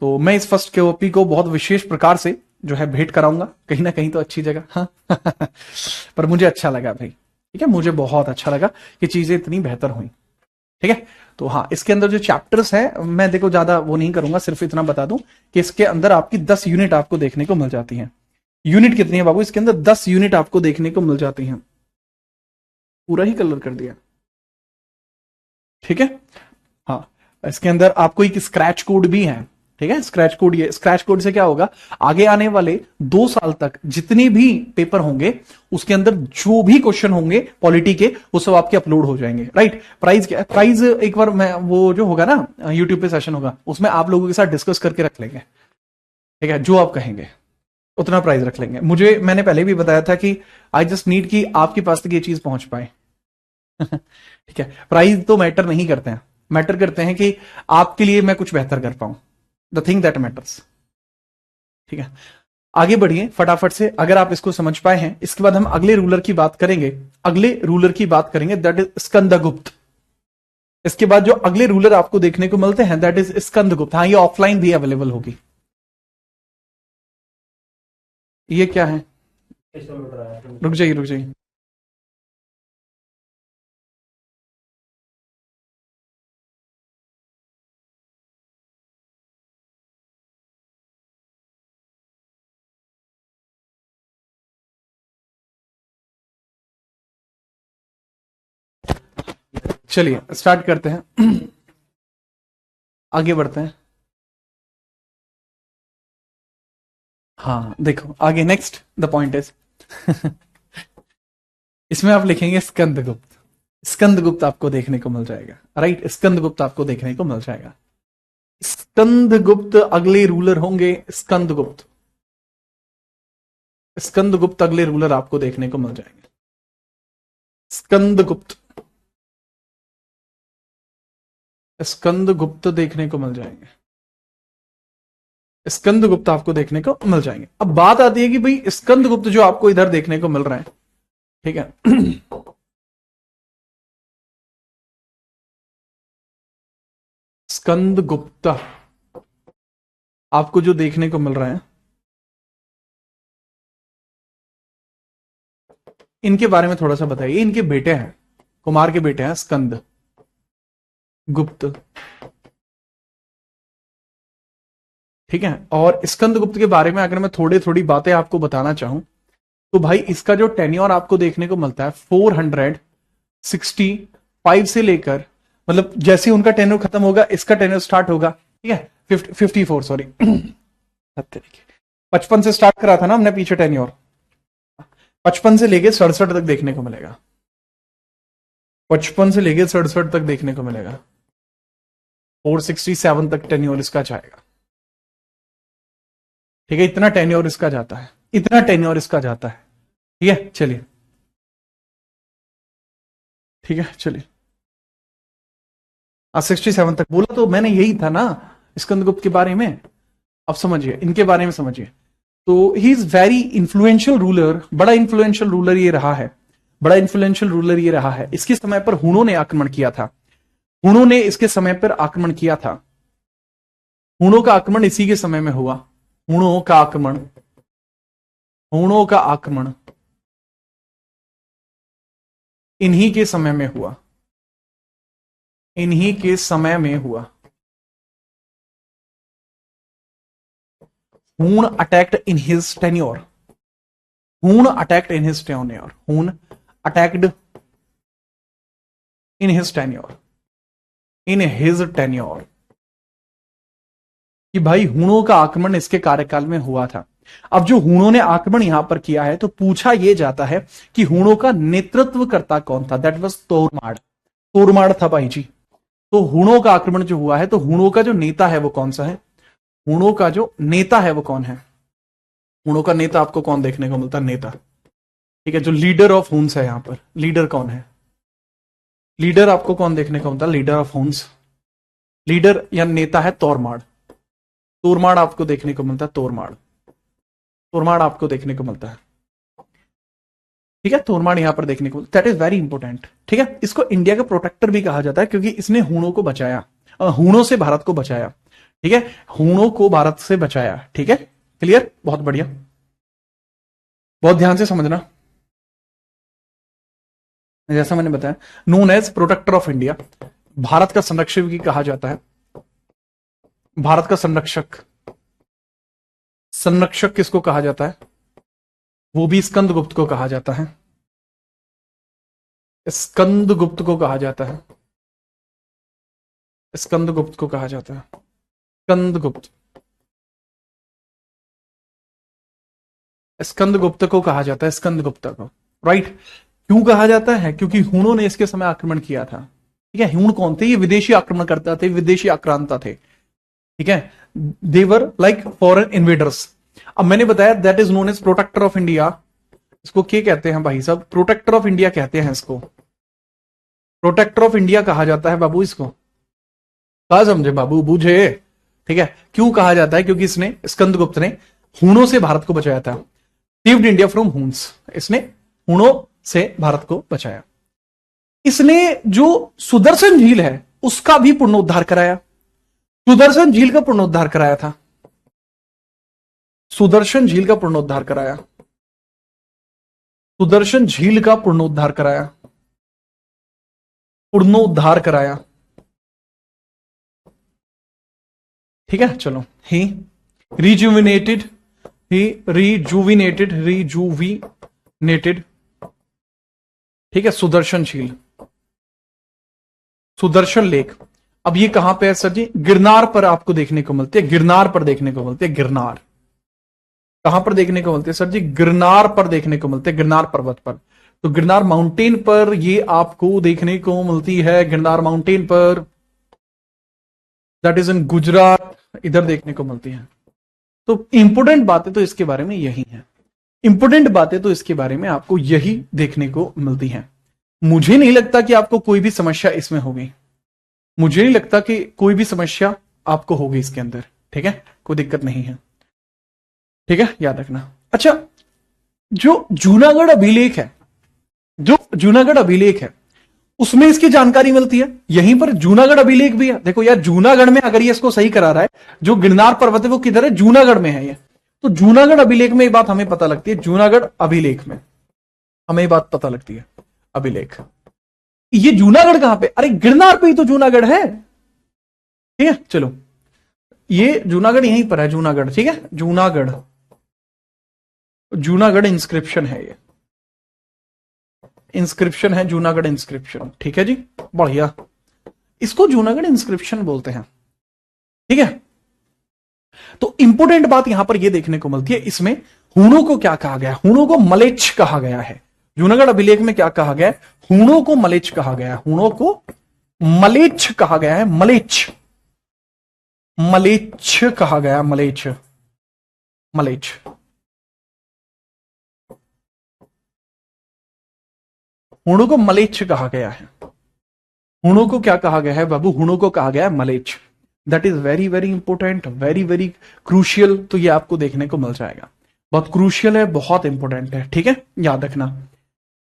तो मैं इस फर्स्ट कॉपी को बहुत विशेष प्रकार से जो है भेंट कराऊंगा, कहीं ना कहीं तो अच्छी जगह, हाँ पर मुझे अच्छा लगा भाई, ठीक है, मुझे बहुत अच्छा लगा कि चीजें इतनी बेहतर हुई, ठीक है। तो हाँ इसके अंदर जो चैप्टर्स है, मैं देखो ज्यादा वो नहीं करूंगा, सिर्फ इतना बता दूं कि इसके अंदर आपकी 10 यूनिट आपको देखने को मिल जाती हैं। यूनिट कितनी है बाबू? इसके अंदर 10 यूनिट आपको देखने को मिल जाती हैं। पूरा ही कलर कर दिया, ठीक है। हाँ इसके अंदर आपको एक स्क्रैच कोड भी है, ठीक है। स्क्रैच कोड, ये स्क्रैच कोड से क्या होगा, आगे आने वाले 2 साल तक जितने भी पेपर होंगे उसके अंदर जो भी क्वेश्चन होंगे पॉलिटी के, वो सब आपके अपलोड हो जाएंगे, राइट। प्राइस क्या है? प्राइस एक बार मैं वो जो होगा ना यूट्यूब पे सेशन होगा, उसमें आप लोगों के साथ डिस्कस करके रख लेंगे, ठीक है, जो आप कहेंगे, उतना प्राइस रख लेंगे। मुझे, मैंने पहले भी बताया था कि आई जस्ट नीड कि आपके पास तक ये चीज पहुंच पाए। ठीक है, प्राइस तो मैटर नहीं करते हैं, मैटर करते हैं कि आपके लिए मैं कुछ बेहतर कर पाऊं, द थिंग दैट मैटर्स। ठीक है, आगे बढ़िए फटाफट से। अगर आप इसको समझ पाए हैं, इसके बाद हम अगले रूलर की बात करेंगे। अगले रूलर की बात करेंगे, दैट इज स्कंदगुप्त। इसके बाद जो अगले रूलर आपको देखने को मिलते हैं, दैट इज स्कंदगुप्त। हाँ, ये ऑफलाइन भी अवेलेबल होगी। ये क्या है, रुक जाइए रुक जाइए। चलिए स्टार्ट करते हैं, आगे बढ़ते हैं। हाँ देखो आगे, नेक्स्ट द पॉइंट इज इसमें आप लिखेंगे स्कंदगुप्त। स्कंदगुप्त आपको देखने को मिल जाएगा, राइट, स्कंदगुप्त आपको देखने को मिल जाएगा। स्कंदगुप्त अगले रूलर होंगे, स्कंदगुप्त। स्कंदगुप्त अगले रूलर आपको देखने को मिल जाएंगे, स्कंदगुप्त। स्कंदगुप्त देखने को मिल जाएंगे, स्कंदगुप्त आपको देखने को मिल जाएंगे। अब बात आती है कि भाई स्कंदगुप्त जो आपको इधर देखने को मिल रहा है, ठीक है, स्कंदगुप्त आपको जो देखने को मिल रहा है, इनके बारे में थोड़ा सा बताइए। इनके बेटे हैं, कुमार के बेटे हैं स्कंद गुप्त, ठीक है। और स्कंदगुप्त के बारे में अगर मैं थोड़ी बातें आपको बताना चाहूं, तो भाई इसका जो टेन्योर आपको देखने को मिलता है 465 से लेकर, मतलब जैसे उनका टेन्योर खत्म होगा इसका टेन्योर स्टार्ट होगा, ठीक है, 54 सॉरी 55 से स्टार्ट करा था ना हमने पीछे टेन्योर, 55 से लेके 67 तक देखने को मिलेगा, 55 से लेके 67 तक देखने को मिलेगा, 467 तक टेन्योर इसका जाएगा, ठीक है। इतना टेन्योर इसका जाता है, इतना टेन्योर इसका जाता है, ठीक है। चलिए, ठीक है, चलिए 67 तक बोला तो मैंने, यही था ना स्कंदगुप्त के बारे में। अब समझिए, इनके बारे में समझिए। तो he is very influential ruler, बड़ा इन्फ्लुएंशियल रूलर ये रहा है, बड़ा इन्फ्लुएंशियल रूलर ये रहा है। इसके समय पर हुनों ने आक्रमण किया था, हुनों ने इसके समय पर आक्रमण किया था। हुनों का आक्रमण इसी के समय में हुआ, हुनों का आक्रमण, हुनों का आक्रमण इन्हीं के समय में हुआ, इन्हीं के समय में हुआ। Hun attacked in his tenure. Hun attacked in his tenure. Hun attacked in his tenure. In his tenure. कि भाई हुनों का आक्रमण इसके कार्यकाल में हुआ था। अब जो हुनों ने आक्रमण यहां पर किया है, तो पूछा यह जाता है कि हुनों का नेतृत्व करता कौन था। दैट वाज तोरमाड़, तोरमाड़ था भाई जी। तो हुनों का आक्रमण जो हुआ है, तो हुनों का जो नेता है वो कौन सा है, हुनों का जो नेता है वो कौन है, हुनों का नेता आपको कौन देखने को मिलता है, नेता, ठीक है, जो लीडर ऑफ हुन्स है यहां पर, लीडर कौन है, लीडर आपको कौन देखने को मिलता है, लीडर ऑफ हुन्स, लीडर या नेता है तोरमाड़। तोरमाड़ आपको देखने को मिलता है, तोरमाड़, तोरमाड़ आपको देखने को मिलता है, ठीक है, तोरमाड़ यहां पर देखने को, दैट इज वेरी इंपॉर्टेंट, ठीक है। इसको इंडिया का प्रोटेक्टर भी कहा जाता है, क्योंकि इसने हुनों को बचाया, हुनों से भारत को बचाया, ठीक है, हुनों को भारत से बचाया, ठीक है, क्लियर, बहुत बढ़िया, बहुत ध्यान से समझना। जैसा मैंने बताया, known as protector of India, Bharat का संरक्षक भी कहा जाता है, भारत का संरक्षक, संरक्षक किसको कहा जाता है, वो भी स्कंदगुप्त को कहा जाता है, स्कंदगुप्त को कहा जाता है, स्कंदगुप्त को कहा जाता है, स्कंदगुप्त, स्कंदगुप्त को कहा जाता है, स्कंदगुप्त को, राइट। क्यों कहा जाता है, क्योंकि हुनों ने इसके समय आक्रमण किया था, ठीक है। हुन कौन थे, ये विदेशी आक्रमणकर्ता थे, विदेशी आक्रांता थे, ठीक है, देवर लाइक फॉरेन इन्वेडर्स, अब मैंने बताया that is known as protector of India. इसको क्या कहते हैं भाई साहब? प्रोटेक्टर ऑफ इंडिया कहते हैं इसको। प्रोटेक्टर ऑफ इंडिया कहा जाता है बाबू इसको। कहा समझे बाबू, बूझे? ठीक है, क्यों कहा जाता है? क्योंकि इसने, स्कंदगुप्त ने हूणों से भारत को बचाया था। Saved India from Huns. इसने हूणों से भारत को बचाया। इसने जो सुदर्शन झील है उसका भी पुनरुद्धार कराया। सुदर्शन झील का पुनरुद्धार कराया था। सुदर्शन झील का पुनरुद्धार कराया। सुदर्शन झील का पुनरुद्धार कराया। पुनरुद्धार कराया। ठीक है, चलो। ही रिजुविनेटेड, रिजुविनेटेड। ठीक है, सुदर्शन झील, सुदर्शन लेक। अब ये कहां पे है सर जी? गिरनार पर आपको देखने को मिलती है। गिरनार पर देखने को मिलती है। गिरनार कहां पर देखने को मिलती है सर जी? गिरनार पर देखने को मिलती है, गिरनार पर्वत पर। तो गिरनार माउंटेन पर ये आपको देखने को मिलती है। गिरनार माउंटेन पर, दैट इज इन गुजरात, इधर देखने को मिलती है। तो इंपोर्टेंट बातें तो इसके बारे में यही है। इंपोर्टेंट बातें तो इसके बारे में आपको यही देखने को मिलती हैं। मुझे नहीं लगता कि आपको कोई भी समस्या इसमें होगी। मुझे नहीं लगता कि कोई भी समस्या आपको होगी इसके अंदर। ठीक है, कोई दिक्कत नहीं है। ठीक है, याद रखना। अच्छा, जो जूनागढ़ अभिलेख है, जो जूनागढ़ अभिलेख है उसमें इसकी जानकारी मिलती है। यहीं पर जूनागढ़ अभिलेख भी है। देखो यार, जूनागढ़ में अगर ये इसको सही करा रहा है, जो गिरनार पर्वत है वो किधर है? जूनागढ़ में है ये। तो जूनागढ़ अभिलेख में ये बात हमें पता लगती है। जूनागढ़ अभिलेख में हमें ये बात पता लगती है। अभिलेख, ये जूनागढ़ कहां पे? अरे गिरनार पे ही तो जूनागढ़ है। ठीक है, चलो, ये जूनागढ़ यहीं पर है। जूनागढ़, ठीक है, जूनागढ़, जूनागढ़ इंस्क्रिप्शन है ये। इंस्क्रिप्शन है, जूनागढ़ इंस्क्रिप्शन। ठीक है जी, बढ़िया। इसको जूनागढ़ इंस्क्रिप्शन बोलते हैं। ठीक है, तो इंपोर्टेंट बात यहां पर यह देखने को मिलती है, इसमें हूणों को क्या कहा गया? हूणों को मलेच्छ कहा गया है। जूनागढ़ अभिलेख में क्या कहा गया है? हूणों को मलेच्छ कहा गया है। हूणों को मलेच्छ कहा गया है। मलेच्छ, मलेच्छ कहा गया। मलेच्छ, मलेच्छ। हूणों को मलेच्छ कहा गया है। हूणों को क्या कहा गया है बाबू? हूणों को कहा गया है मलेच्छ। That is very very important, very very crucial. तो ये आपको देखने को मिल जाएगा। बहुत क्रूशियल है, बहुत इंपॉर्टेंट है। ठीक है, याद रखना।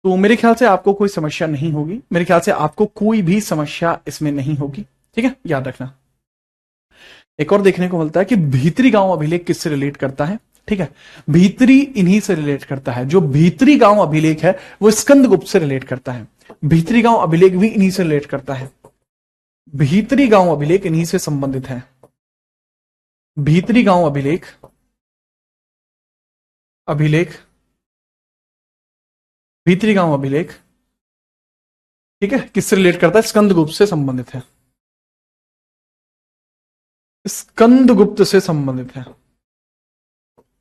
तो मेरे ख्याल से आपको कोई समस्या नहीं होगी। मेरे ख्याल से आपको कोई भी समस्या इसमें नहीं होगी। ठीक है, याद रखना। एक और देखने को मिलता है कि भीतरी गांव अभिलेख किससे रिलेट करता है? ठीक है, भीतरी इन्हीं से रिलेट करता है। जो भीतरी गांव अभिलेख है वो स्कंदगुप्त से रिलेट करता है। भीतरी गांव अभिलेख भी इन्हीं से रिलेट करता है। भीतरी गांव अभिलेख इन्हीं से संबंधित है। भीतरी गांव अभिलेख, अभिलेख, भीतरी गांव अभिलेख, ठीक है, किससे रिलेट करता है? स्कंदगुप्त से संबंधित है। स्कंदगुप्त से संबंधित है।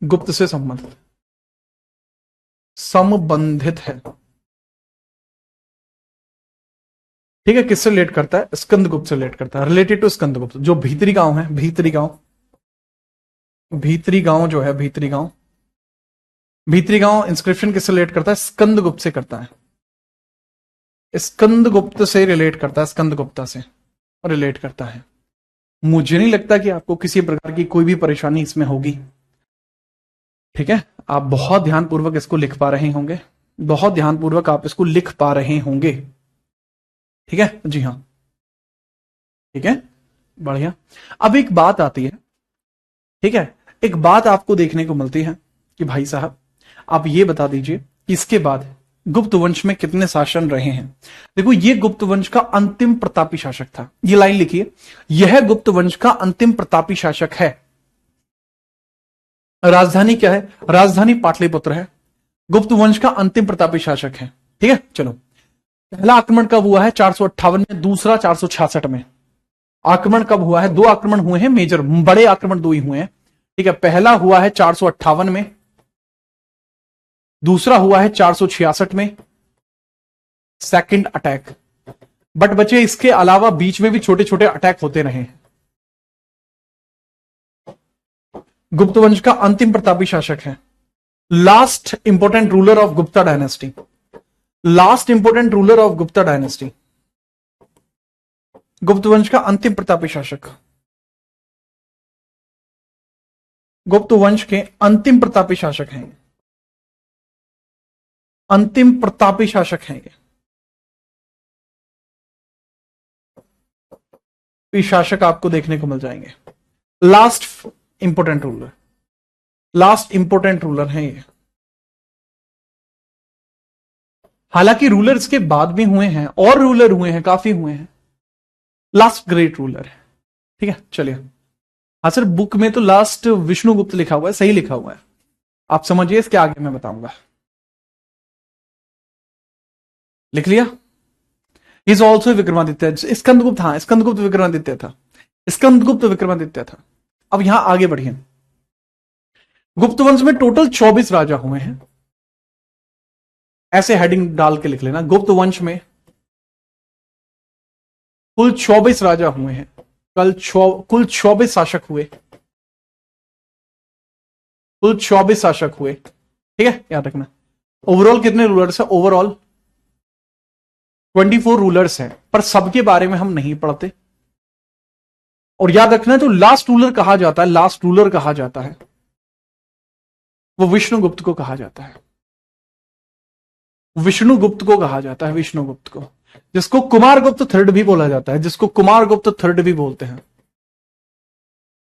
गुप्त से संबंधित, संबंधित है। ठीक है, किससे रिलेट करता है? स्कंदगुप्त से रिलेट करता है। Related to Skandagupta. जो भीतरी गांव है, भीतरी गांव, भीतरी गांव जो है, भीतरी गांव, भीतरी गांव इंस्क्रिप्शन किससे रिलेट करता है? स्कंदगुप्त से करता है। स्कंदगुप्त से रिलेट करता है। स्कंदगुप्ता से रिलेट करता है। मुझे नहीं लगता कि आपको किसी प्रकार की कोई भी परेशानी इसमें होगी। ठीक है, आप बहुत ध्यानपूर्वक इसको लिख पा रहे होंगे। बहुत ध्यानपूर्वक आप इसको लिख पा रहे होंगे। ठीक है जी, हाँ, ठीक है, बढ़िया। अब एक बात आती है। ठीक है, एक बात आपको देखने को मिलती है कि भाई साहब आप ये बता दीजिए कि इसके बाद गुप्त वंश में कितने शासन रहे हैं। देखो, ये गुप्त वंश का अंतिम प्रतापी शासक था। ये लाइन लिखिए, यह गुप्त वंश का अंतिम प्रतापी शासक है। राजधानी क्या है? राजधानी पाटलिपुत्र है। गुप्त वंश का अंतिम प्रतापी शासक है। ठीक है, चलो। पहला आक्रमण कब हुआ है? 458 में। दूसरा 466 में। आक्रमण कब हुआ है? दो आक्रमण हुए हैं, मेजर बड़े आक्रमण दो ही हुए हैं। ठीक है, पहला हुआ है 458 में, दूसरा हुआ है 466 में, सेकंड अटैक। बट बच्चे, इसके अलावा बीच में भी छोटे छोटे अटैक होते रहे। गुप्त वंश का अंतिम प्रतापी शासक है, last important ruler of Gupta dynasty, last important ruler of Gupta dynasty, गुप्त वंश का अंतिम प्रतापी शासक, गुप्त वंश के अंतिम प्रतापी शासक हैं, अंतिम प्रतापी शासक हैं ये शासक आपको देखने को मिल जाएंगे। Last important ruler, last important ruler हैं ये। हालांकि रूलर इसके बाद भी हुए हैं, और रूलर हुए हैं, काफी हुए हैं, लास्ट ग्रेट रूलर है। ठीक है, चलिए। हाँ सर, बुक में तो लास्ट विष्णुगुप्त लिखा हुआ है, सही लिखा हुआ है, आप समझिए, इसके आगे मैं बताऊंगा। लिख लिया? इज ऑल्सो विक्रमादित्य, स्कंदगुप्त, हाँ स्कंदगुप्त विक्रमादित्य था, स्कंदगुप्त विक्रमादित्य था। अब यहां आगे बढ़िए। गुप्त वंश में टोटल 24 राजा हुए हैं, ऐसे हेडिंग डाल के लिख लेना। गुप्त वंश में कुल 24 राजा हुए हैं, कुल 24 शासक हुए, कुल 24 शासक हुए। ठीक है, याद रखना। ओवरऑल कितने रूलर्स है? ओवरऑल 24 रूलर्स हैं, पर सबके बारे में हम नहीं पढ़ते। और याद रखना, जो लास्ट रूलर कहा जाता है, लास्ट रूलर कहा जाता है, वो विष्णुगुप्त को कहा जाता है, विष्णुगुप्त को कहा जाता है, विष्णुगुप्त को, जिसको कुमारगुप्त थर्ड भी बोला जाता है, जिसको कुमारगुप्त थर्ड भी बोलते हैं,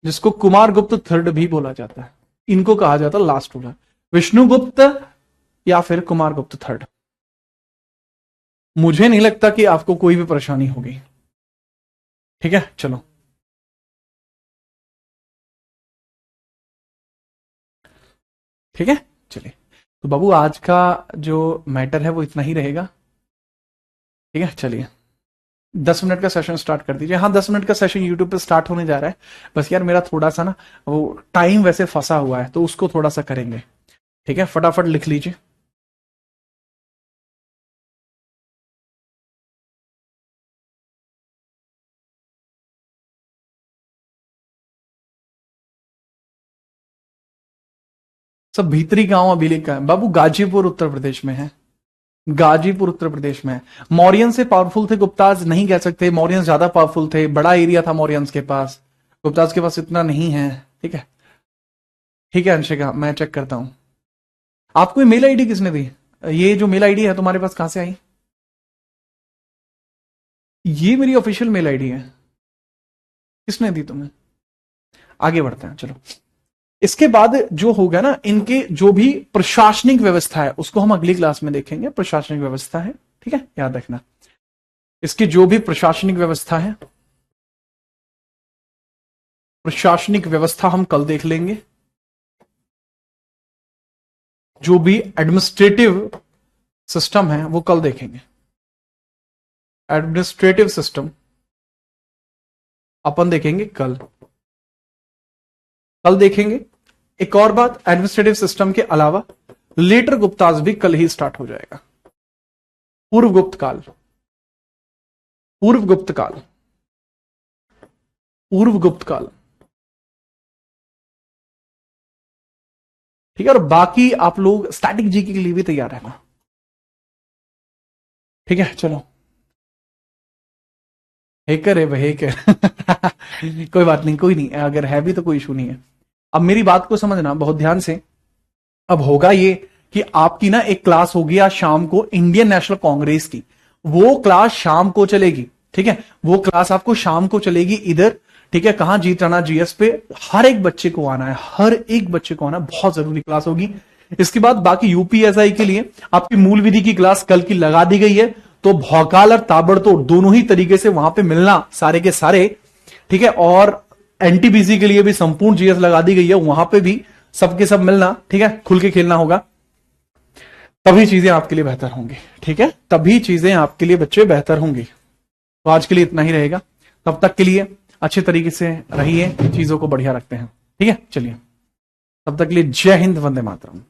जिसको कुमारगुप्त थर्ड भी बोला जाता है, इनको कहा जाता है लास्ट रूलर, विष्णुगुप्त या फिर कुमारगुप्त थर्ड। मुझे नहीं लगता कि आपको कोई भी परेशानी होगी। ठीक है, चलो। ठीक है, चलिए। तो बाबू, आज का जो मैटर है वो इतना ही रहेगा। ठीक है, चलिए। 10 मिनट का सेशन स्टार्ट कर दीजिए। हाँ, 10 मिनट का सेशन यूट्यूब पे स्टार्ट होने जा रहा है। बस यार, मेरा थोड़ा सा ना वो टाइम वैसे फंसा हुआ है, तो उसको थोड़ा सा करेंगे। ठीक है, फटाफट लिख लीजिए। सब भीतरी गांव अभिलेख का है बाबू, गाजीपुर उत्तर प्रदेश में है, गाजीपुर उत्तर प्रदेश में है। मौर्यन से पावरफुल थे गुप्ताज, नहीं कह सकते, मौर्यन ज्यादा पावरफुल थे, बड़ा एरिया था मौर्यंस के पास, गुप्ताज के पास इतना नहीं है। ठीक है, ठीक है अंशिका, मैं चेक करता हूं। आपको मेल आईडी किसने दी? ये जो मेल आईडी है तुम्हारे पास कहां से आई? ये मेरी ऑफिशियल मेल आईडी है, किसने दी तुम्हें? आगे बढ़ते हैं, चलो। इसके बाद जो होगा ना, इनके जो भी प्रशासनिक व्यवस्था है उसको हम अगली क्लास में देखेंगे। प्रशासनिक व्यवस्था है, ठीक है, याद रखना। इसकी जो भी प्रशासनिक व्यवस्था है, प्रशासनिक व्यवस्था हम कल देख लेंगे। जो भी एडमिनिस्ट्रेटिव सिस्टम है वो कल देखेंगे। एडमिनिस्ट्रेटिव सिस्टम अपन देखेंगे कल, कल देखेंगे। एक और बात, एडमिनिस्ट्रेटिव सिस्टम के अलावा लेटर गुप्ताज भी कल ही स्टार्ट हो जाएगा। पूर्व गुप्त काल, पूर्व गुप्त काल, पूर्व गुप्त काल। ठीक है, और बाकी आप लोग स्टैटिक जीके के लिए भी तैयार रहना। ठीक है, चलो। हैकर है भाई, हैकर कोई बात नहीं, कोई नहीं, अगर है भी तो कोई इशू नहीं है। अब मेरी बात को समझना बहुत ध्यान से। अब होगा ये कि आपकी ना एक क्लास होगी आज शाम को इंडियन नेशनल कांग्रेस की, वो क्लास शाम को चलेगी। ठीक है, वो क्लास आपको शाम को चलेगी इधर। ठीक है, कहां? जीत राणा जीएस पे। हर एक बच्चे को आना है, हर एक बच्चे को आना, बहुत जरूरी क्लास होगी। इसके बाद बाकी यूपीएसआई के लिए आपकी मूल विधि की क्लास कल की लगा दी गई है, तो भौकाल और ताबड़तोड़ दोनों ही तरीके से वहां पे मिलना सारे के सारे। ठीक है, और एनटीपीसी के लिए भी संपूर्ण जीएस लगा दी गई है, वहां पे भी सबके सब मिलना। ठीक है, खुल के खेलना होगा, तभी चीजें आपके लिए बेहतर होंगी। ठीक है, तभी चीजें आपके लिए बच्चे बेहतर होंगी। तो आज के लिए इतना ही रहेगा। तब तक के लिए अच्छे तरीके से रहिए, चीजों को बढ़िया रखते हैं। ठीक है, चलिए, तब तक के लिए जय हिंद, वंदे मातरम।